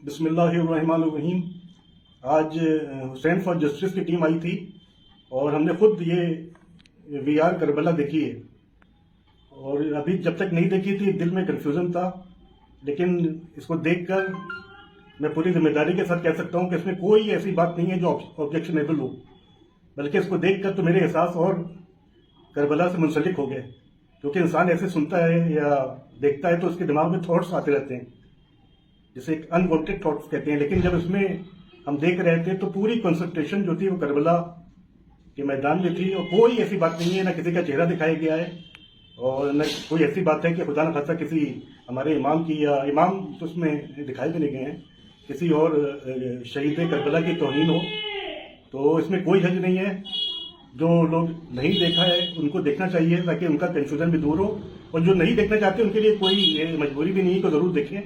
बिस्मिल्लाहिर्रहमानिर्रहीम। आज Hussain for justice की टीम आई थी और हमने खुद ये वीआर करबला देखी है। और अभी जब तक नहीं देखी थी दिल में कन्फ्यूज़न था, लेकिन इसको देखकर मैं पूरी जिम्मेदारी के साथ कह सकता हूँ कि इसमें कोई ऐसी बात नहीं है जो ऑब्जेक्शनेबल हो, बल्कि इसको देखकर तो मेरे एहसास और करबला से मुंसलिक हो गए। क्योंकि इंसान ऐसे सुनता है या देखता है तो उसके दिमाग में थॉट्स आते रहते हैं, जिसे एक अनवांटेड थॉट्स कहते हैं। लेकिन जब इसमें हम देख रहे थे तो पूरी कंसंट्रेशन जो थी वो करबला के मैदान में थी, और कोई ऐसी बात नहीं है, ना किसी का चेहरा दिखाया गया है और न कोई ऐसी बात है कि खुदा न खासा किसी हमारे इमाम की, या इमाम तो उसमें दिखाई भी नहीं गए हैं, किसी और शहीद करबला की तौहीन हो। तो इसमें कोई हर्ज नहीं है। जो लोग नहीं देखा है उनको देखना चाहिए ताकि उनका कंफ्यूजन भी दूर हो, और जो नहीं देखना चाहते उनके लिए कोई मजबूरी भी नहीं है, तो ज़रूर देखें।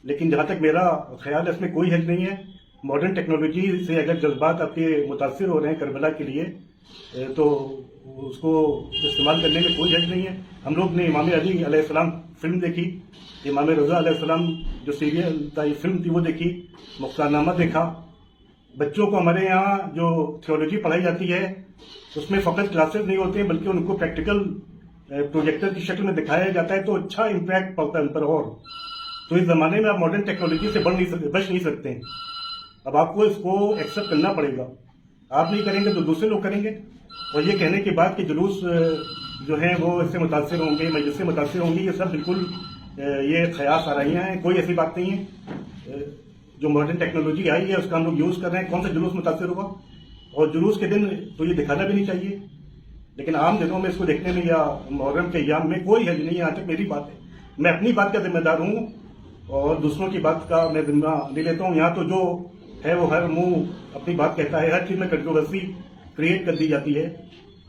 लेकिन जहाँ तक मेरा ख्याल है इसमें कोई हर्ज नहीं है। मॉडर्न टेक्नोलॉजी से अगर जज्बात आपके मुतासिर हो रहे हैं करबला के लिए, तो उसको इस्तेमाल करने में कोई हर्ज नहीं है। हम लोग ने इमाम अली अलैहिस्सलाम फिल्म देखी, इमाम रज़ा अलैहिस्सलाम जो सीरियल था, ये फिल्म थी वो देखी, मुख्तारनामा देखा। बच्चों को हमारे यहाँ जो थियोलॉजी पढ़ाई जाती है उसमें फ़कत क्लासेस नहीं होते हैं, बल्कि उनको प्रैक्टिकल प्रोजेक्टर की शक्ल में दिखाया जाता है, तो अच्छा इम्पैक्ट पड़ता है उन पर। और तो इस ज़माने में आप मॉडर्न टेक्नोलॉजी से बच नहीं सकते हैं। अब आपको इसको एक्सेप्ट करना पड़ेगा। आप नहीं करेंगे तो दूसरे लोग करेंगे। और ये कहने के बाद कि जुलूस जो हैं वो इससे मुतासिर होंगे, मजलिस से मुतासिर होंगी, ये सब बिल्कुल ये ख्यास आराइयाँ हैं। कोई ऐसी बात नहीं है। जो मॉडर्न टेक्नोलॉजी आई है उसका हम लोग यूज़ कर रहे हैं। कौन सा जुलूस मुतासिर होगा? और जुलूस के दिन तो ये दिखाना भी नहीं चाहिए, लेकिन आम दिनों में इसको देखने में या मुहर्रम के अय्याम में कोई हर्ज नहीं है। यहाँ तक मेरी बात है, मैं अपनी बात का जिम्मेदार हूँ और दूसरों की बात का मैं जिम्मा ले लेता हूँ। यहाँ तो जो है वो हर मुंह अपनी बात कहता है, हर चीज़ में कंट्रोवर्सी क्रिएट कर दी जाती है।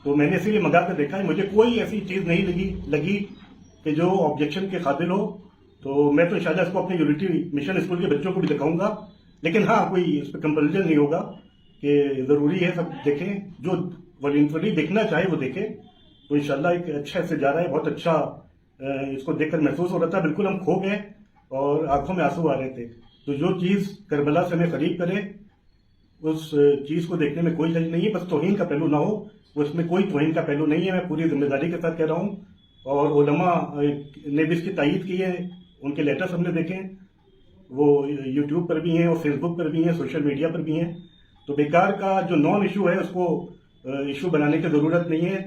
तो मैंने इसीलिए मंगा कर देखा है, मुझे कोई ऐसी चीज़ नहीं लगी कि जो ऑब्जेक्शन के काबिल हो। तो मैं तो इंशाल्लाह इसको अपने यूनिटी मिशन स्कूल के बच्चों को भी दिखाऊंगा। लेकिन हाँ, कोई इस पर कंपल्जन नहीं होगा कि ज़रूरी है सब देखें। जो वॉलंटरी देखना चाहे वो देखे। तो इंशाल्लाह एक अच्छा इससे जा रहा है, बहुत अच्छा इसको देखकर महसूस हो रहा था। बिल्कुल हम खो गए और आंखों में आंसू आ रहे थे। तो जो चीज़ करबला से हमें करीब करे उस चीज़ को देखने में कोई हर्ज नहीं है। बस तौहीन का पहलू ना हो, उसमें कोई तौहीन का पहलू नहीं है। मैं पूरी जिम्मेदारी के साथ कह रहा हूँ। और उलमा ने भी इसकी तायीद की है, उनके लेटर्स हमने देखे, वो यूट्यूब पर भी हैं और फेसबुक पर भी हैं, सोशल मीडिया पर भी हैं। तो बेकार का जो नॉन इशू है उसको इशू बनाने की ज़रूरत नहीं है।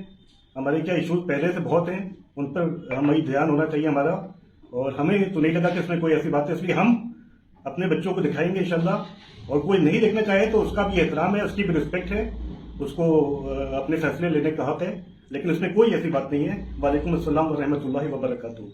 हमारे क्या इशूज़ पहले से बहुत हैं, उन पर हमें ध्यान होना चाहिए हमारा। और हमें तो नहीं लगा कि इसमें कोई ऐसी बात है, इसलिए हम अपने बच्चों को दिखाएंगे इंशाल्लाह। और कोई नहीं देखना चाहे तो उसका भी एहतराम है, उसकी भी रिस्पेक्ट है, उसको अपने फैसले लेने का हक है। लेकिन इसमें कोई ऐसी बात नहीं है। वालेकुम अस्सलाम व रहमतुल्लाहि व बरकातुहू।